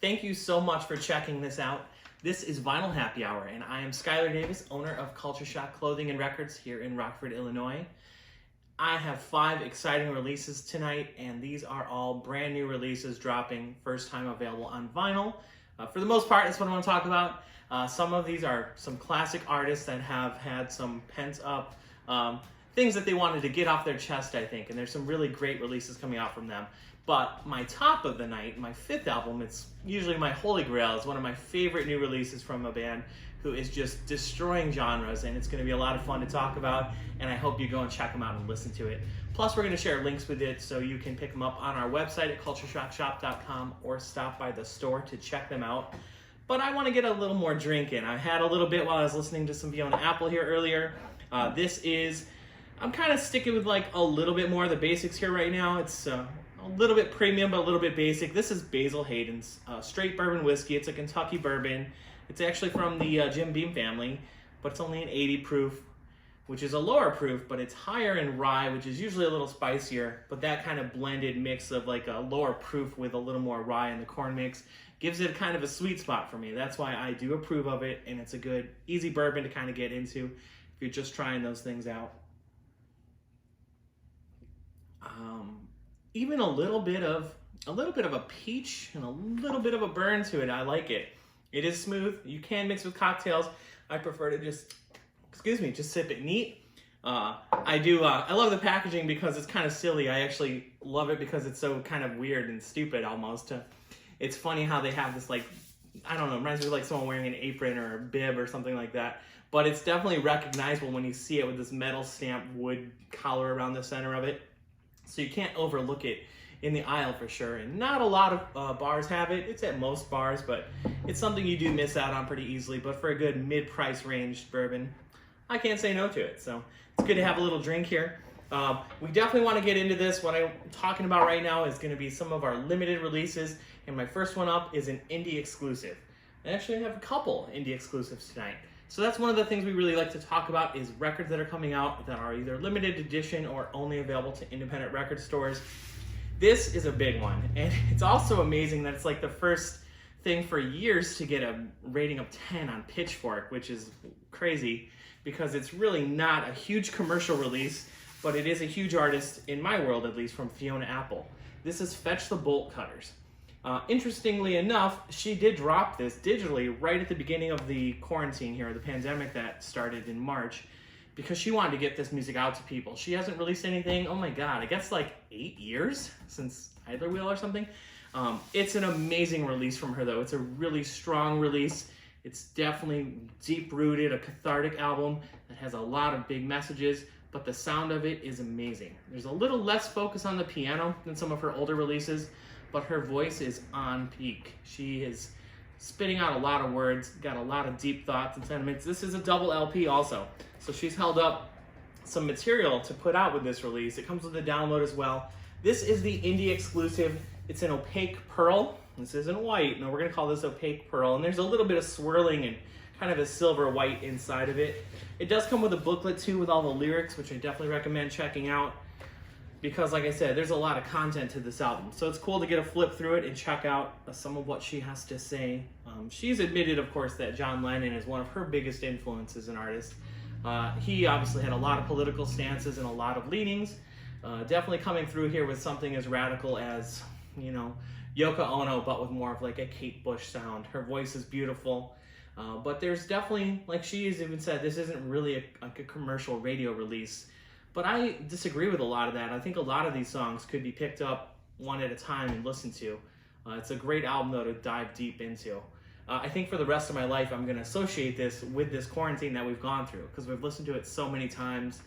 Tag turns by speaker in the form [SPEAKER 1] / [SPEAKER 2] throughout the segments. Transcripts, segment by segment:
[SPEAKER 1] Thank you so much for checking this out. This is Vinyl Happy Hour, and I am Skylar Davis, owner of Culture Shock Clothing and Records here in Rockford, Illinois. I have 5 exciting releases tonight, and these are all brand new releases dropping first time available on vinyl. For the most part, that's what I want to talk about. Some of these are some classic artists that have had some pent up things that they wanted to get off their chest, I think, and there's some really great releases coming out from them. But my top of the night, my 5th album, it's usually my holy grail, is one of my favorite new releases from a band who is just destroying genres, and it's going to be a lot of fun to talk about, and I hope you go and check them out and listen to it. Plus, we're going to share links with it so you can pick them up on our website at cultureshockshop.com or stop by the store to check them out. But I want to get a little more drink in. I had a little bit while I was listening to some Fiona Apple here earlier. I'm kind of sticking with like a little bit more of the basics here right now. It's a little bit premium, but a little bit basic. This is Basil Hayden's straight bourbon whiskey. It's a Kentucky bourbon. It's actually from the Jim Beam family, but it's only an 80 proof, which is a lower proof, but it's higher in rye, which is usually a little spicier. But that kind of blended mix of like a lower proof with a little more rye in the corn mix gives it kind of a sweet spot for me. That's why I do approve of it, and it's a good, easy bourbon to kind of get into if you're just trying those things out. Even a little bit of a peach and a little bit of a burn to it. I like it. It is smooth. You can mix with cocktails. I prefer to just sip it neat. I love the packaging because it's kind of silly. I actually love it because it's so kind of weird and stupid almost. It's funny how they have this, like, I don't know, it reminds me of like someone wearing an apron or a bib or something like that. But it's definitely recognizable when you see it with this metal stamped wood collar around the center of it. So you can't overlook it in the aisle for sure. And not a lot of bars have it. It's at most bars, but it's something you do miss out on pretty easily. But for a good mid-price range bourbon, I can't say no to it. So it's good to have a little drink here. We definitely want to get into this. What I'm talking about right now is going to be some of our limited releases. And my first one up is an indie exclusive. I actually have a couple indie exclusives tonight. So that's one of the things we really like to talk about is records that are coming out that are either limited edition or only available to independent record stores. This is a big one, and it's also amazing that it's like the first thing for years to get a rating of 10 on Pitchfork, which is crazy because it's really not a huge commercial release, but it is a huge artist, in my world at least, from Fiona Apple. This is Fetch the Bolt Cutters. Interestingly enough, she did drop this digitally right at the beginning of the quarantine here, the pandemic that started in March, because she wanted to get this music out to people. She hasn't released anything, oh my God, I guess like 8 years since Idler Wheel or something. It's an amazing release from her though. It's a really strong release. It's definitely deep-rooted, a cathartic album that has a lot of big messages, but the sound of it is amazing. There's a little less focus on the piano than some of her older releases, but her voice is on peak. She is spitting out a lot of words, got a lot of deep thoughts and sentiments. This is a double LP also, so she's held up some material to put out with this release. It comes with a download as well. This is the indie exclusive. It's an opaque pearl. This isn't white. No, we're gonna call this opaque pearl. And there's a little bit of swirling and kind of a silver white inside of it. It does come with a booklet too with all the lyrics, which I definitely recommend checking out, because like I said, there's a lot of content to this album. So it's cool to get a flip through it and check out some of what she has to say. She's admitted, of course, that John Lennon is one of her biggest influences and artists. He obviously had a lot of political stances and a lot of leanings. Definitely coming through here with something as radical as, you know, Yoko Ono, but with more of like a Kate Bush sound. Her voice is beautiful. But there's definitely, like she has even said, this isn't really a commercial radio release. But I disagree with a lot of that. I think a lot of these songs could be picked up one at a time and listened to. It's a great album, though, to dive deep into. I think for the rest of my life, I'm going to associate this with this quarantine that we've gone through, because we've listened to it so many times.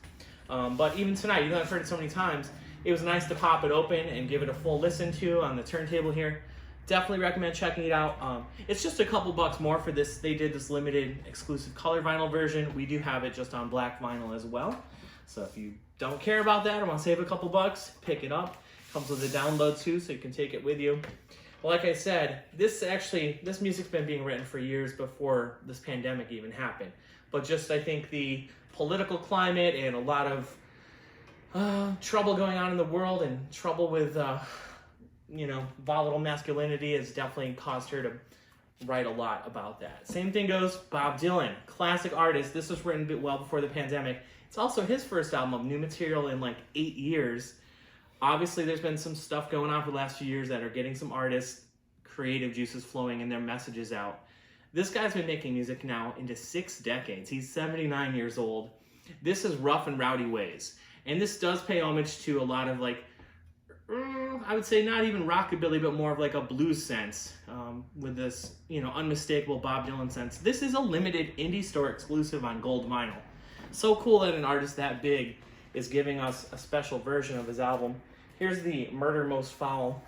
[SPEAKER 1] But even tonight, even though I've heard it so many times, it was nice to pop it open and give it a full listen to on the turntable here. Definitely recommend checking it out. It's just a couple bucks more for this. They did this limited exclusive color vinyl version. We do have it just on black vinyl as well. So if you don't care about that or want to save a couple bucks, pick it up. Comes with a download too, so you can take it with you. Well, like I said, this music's been being written for years before this pandemic even happened. But just, I think, the political climate and a lot of trouble going on in the world and trouble with volatile masculinity has definitely caused her to write a lot about that. Same thing goes Bob Dylan, classic artist. This was written a bit well before the pandemic. It's also his first album of new material in like 8 years. Obviously, there's been some stuff going on for the last few years that are getting some artists' creative juices flowing and their messages out. This guy's been making music now into 6 decades. He's 79 years old. This is Rough and Rowdy Ways. And this does pay homage to a lot of like, I would say not even rockabilly, but more of like a blues sense with this, unmistakable Bob Dylan sense. This is a limited indie store exclusive on gold vinyl. So cool that an artist that big is giving us a special version of his album. Here's the Murder Most Foul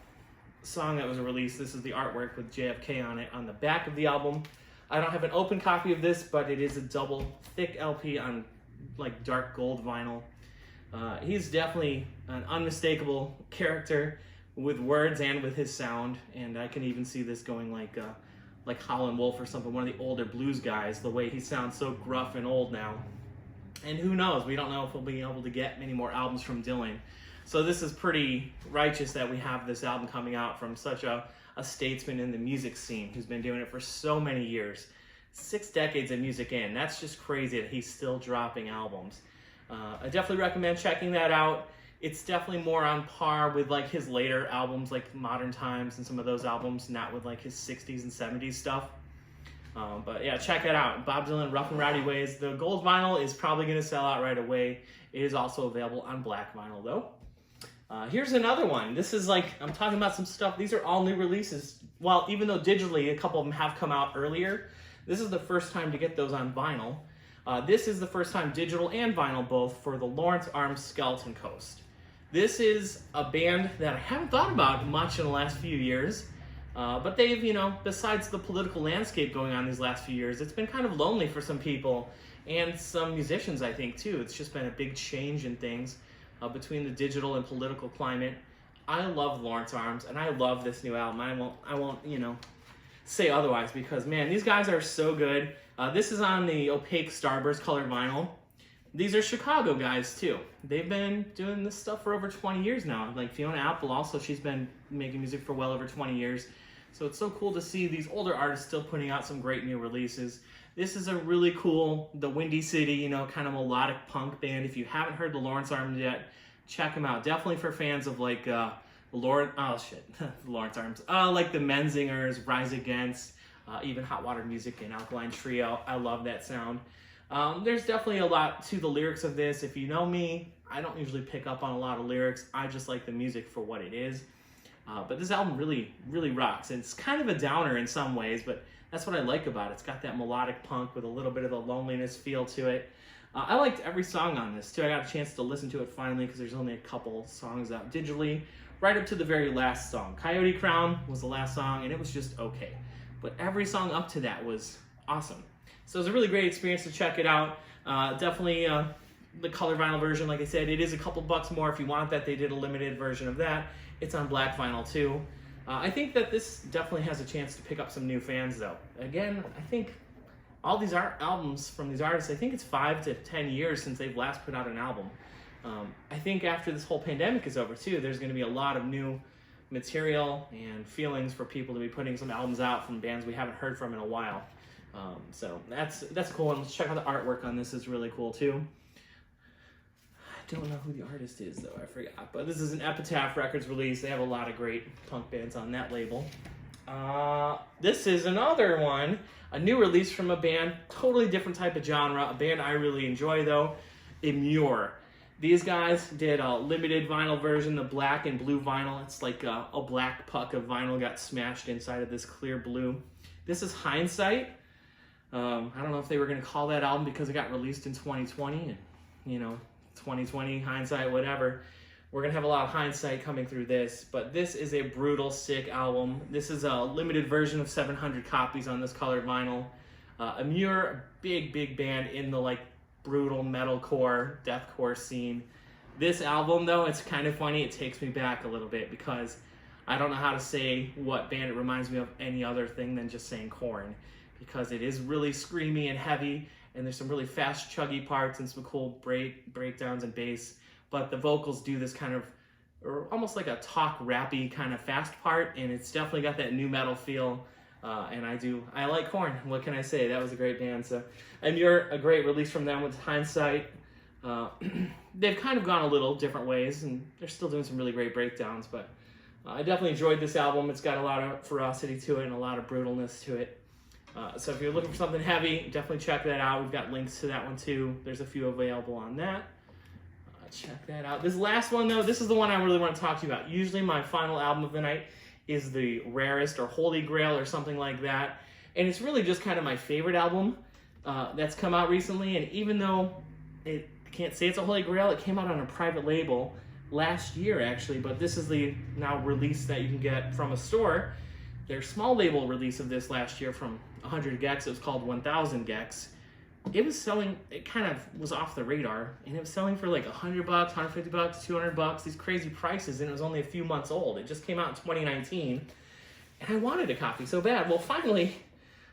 [SPEAKER 1] song that was released. This is the artwork with JFK on it on the back of the album. I don't have an open copy of this, but it is a double thick LP on like dark gold vinyl. He's definitely an unmistakable character with words and with his sound, and I can even see this going like Howlin' Wolf or something, one of the older blues guys, the way he sounds so gruff and old now. And who knows, we don't know if we'll be able to get many more albums from Dylan. So this is pretty righteous that we have this album coming out from such a statesman in the music scene who's been doing it for so many years. 6 decades of music in, that's just crazy that he's still dropping albums. I definitely recommend checking that out. It's definitely more on par with like his later albums, like Modern Times and some of those albums, not with like his 60s and 70s stuff. But yeah, check it out. Bob Dylan, Rough and Rowdy Ways. The gold vinyl is probably going to sell out right away. It is also available on black vinyl though. Here's another one. This is like, I'm talking about some stuff. These are all new releases. Well, even though digitally a couple of them have come out earlier, this is the first time to get those on vinyl. This is the first time digital and vinyl both for the Lawrence Arms Skeleton Coast. This is a band that I haven't thought about much in the last few years, but they've, besides the political landscape going on these last few years, it's been kind of lonely for some people and some musicians, I think, too. It's just been a big change in things between the digital and political climate. I love Lawrence Arms, and I love this new album. I won't, say otherwise because, man, these guys are so good. This is on the Opaque Sunburst colored vinyl. These are Chicago guys too. They've been doing this stuff for over 20 years now. Like Fiona Apple also, she's been making music for well over 20 years. So it's so cool to see these older artists still putting out some great new releases. This is a really cool, the Windy City, kind of melodic punk band. If you haven't heard the Lawrence Arms yet, check them out. Definitely for fans of like Lawrence Arms. Like the Menzingers, Rise Against, even Hot Water Music and Alkaline Trio. I love that sound. There's definitely a lot to the lyrics of this. If you know me, I don't usually pick up on a lot of lyrics. I just like the music for what it is. But this album really, really rocks. And it's kind of a downer in some ways, but that's what I like about it. It's got that melodic punk with a little bit of the loneliness feel to it. I liked every song on this, too. I got a chance to listen to it finally because there's only a couple songs out digitally, right up to the very last song. Coyote Crown was the last song, and it was just okay. But every song up to that was awesome. So it was a really great experience to check it out. Definitely the color vinyl version, like I said, it is a couple bucks more if you want that. They did a limited version of that. It's on black vinyl too. I think that this definitely has a chance to pick up some new fans though. Again, I think all these albums from these artists, I think it's 5 to 10 years since they've last put out an album. I think after this whole pandemic is over too, there's going to be a lot of new material and feelings for people to be putting some albums out from bands we haven't heard from in a while. So that's cool. And let's check out the artwork on this. Is really cool too. I don't know who the artist is though, I forgot. But this is an Epitaph Records release. They have a lot of great punk bands on that label. This is another one, a new release from a band, totally different type of genre, a band I really enjoy though, Emmure. These guys did a limited vinyl version, the black and blue vinyl. It's like a black puck of vinyl got smashed inside of this clear blue. This is Hindsight. I don't know if they were going to call that album because it got released in 2020 and, 2020, hindsight, whatever. We're going to have a lot of hindsight coming through this, but this is a brutal, sick album. This is a limited version of 700 copies on this colored vinyl. Emmure, a big band in the brutal metalcore, deathcore scene. This album, though, it's kind of funny. It takes me back a little bit because I don't know how to say what band it reminds me of any other thing than just saying Korn, because it is really screamy and heavy, and there's some really fast, chuggy parts and some cool breakdowns and bass. But the vocals do this kind of or almost like a talk rappy kind of fast part, and it's definitely got that new metal feel. And I like Korn. What can I say? That was a great band. So, Emmure, a great release from them with Hindsight. They've kind of gone a little different ways, and they're still doing some really great breakdowns, but I definitely enjoyed this album. It's got a lot of ferocity to it and a lot of brutalness to it. So if you're looking for something heavy, definitely check that out. We've got links to that one too. There's a few available on that. Check that out. This last one though, this is the one I really want to talk to you about. Usually my final album of the night is the rarest or holy grail or something like that. And it's really just kind of my favorite album that's come out recently. And even though I can't say it's a holy grail, it came out on a private label last year actually, but this is the now release that you can get from a store. Their small label release of this last year from 100 Gecs, it was called 1000 Gecs. It was selling, it kind of was off the radar, and it was selling for like $100, $150, $200, these crazy prices, and it was only a few months old. It just came out in 2019, and I wanted a copy so bad. Well, finally,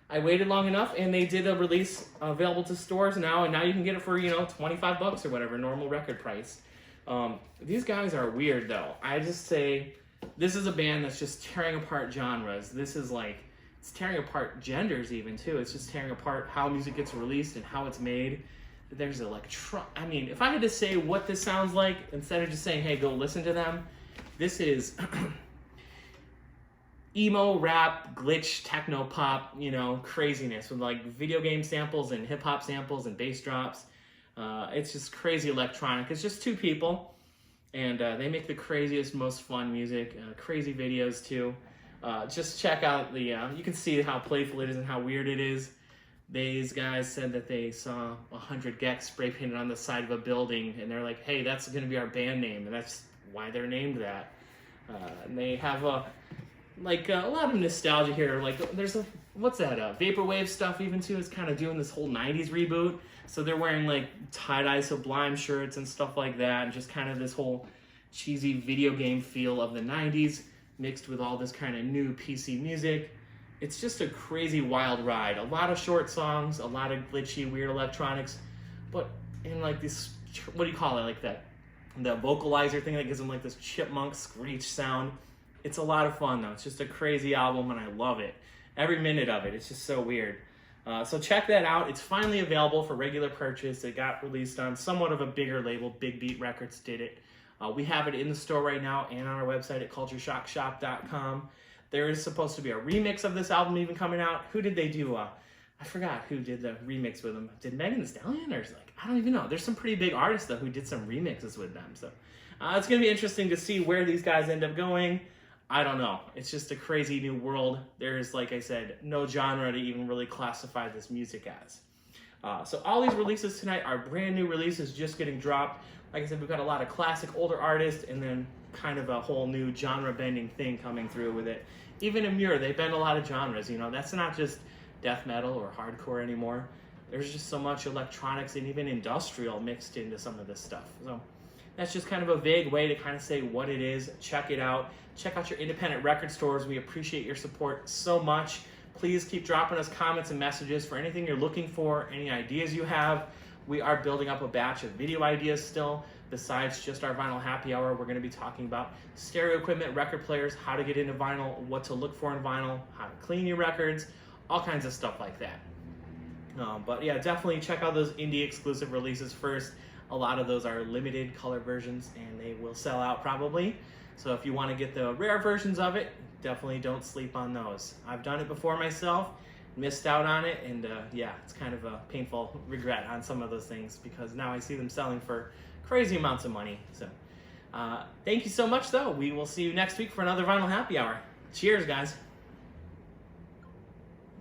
[SPEAKER 1] I waited long enough, and they did a release available to stores now, and now you can get it for, you know, $25 or whatever, normal record price. These guys are weird, though. I just say, this is a band that's just tearing apart genres. This is like, it's tearing apart genders even too. It's just tearing apart how music gets released and how it's made. There's I mean, if I had to say what this sounds like, instead of just saying, hey, go listen to them, this is emo, rap, glitch, techno pop, you know, craziness with like video game samples and hip hop samples and bass drops. It's just crazy electronic. It's just two people, and they make the craziest, most fun music, crazy videos too. Just check out the, you can see how playful it is and how weird it is. These guys said that they saw 100 Gecs spray painted on the side of a building, and they're like, hey, that's going to be our band name, and that's why they're named that. And they have a lot of nostalgia here. Like, there's what's that, Vaporwave stuff even too is kind of doing this whole 90s reboot. So they're wearing like tie-dye Sublime shirts and stuff like that, and just kind of this whole cheesy video game feel of the 90s mixed with all this kind of new PC music. It's just a crazy wild ride. A lot of short songs, a lot of glitchy, weird electronics, but in like this, what do you call it, like the vocalizer thing that gives them like this chipmunk screech sound. It's a lot of fun though. It's just a crazy album and I love it. Every minute of it. It's just so weird. So check that out. It's finally available for regular purchase. It got released on somewhat of a bigger label. Big Beat Records did it. We have it in the store right now and on our website at cultureshockshop.com. There is supposed to be a remix of this album even coming out. Who did they do? I forgot who did the remix with them. Did Megan Thee Stallion? Or I don't even know. There's some pretty big artists though who did some remixes with them. So it's going to be interesting to see where these guys end up going. I don't know. It's just a crazy new world. There's, like I said, no genre to even really classify this music as. So all these releases tonight are brand new releases just getting dropped. Like I said, we've got a lot of classic older artists and then kind of a whole new genre bending thing coming through with it. Even Emmure, they bend a lot of genres, you know. That's not just death metal or hardcore anymore. There's just so much electronics and even industrial mixed into some of this stuff. So that's just kind of a vague way to kind of say what it is. Check it out. Check out your independent record stores. We appreciate your support so much. Please keep dropping us comments and messages for anything you're looking for, any ideas you have. We are building up a batch of video ideas still. Besides just our vinyl happy hour, we're going to be talking about stereo equipment, record players, how to get into vinyl, what to look for in vinyl, how to clean your records, all kinds of stuff like that. But yeah, definitely check out those indie exclusive releases first. A lot of those are limited color versions and they will sell out probably. So if you want to get the rare versions of it, definitely don't sleep on those. I've done it before myself, missed out on it, and yeah, it's kind of a painful regret on some of those things because now I see them selling for crazy amounts of money. So thank you so much though. We will see you next week for another Vinyl Happy Hour. Cheers, guys.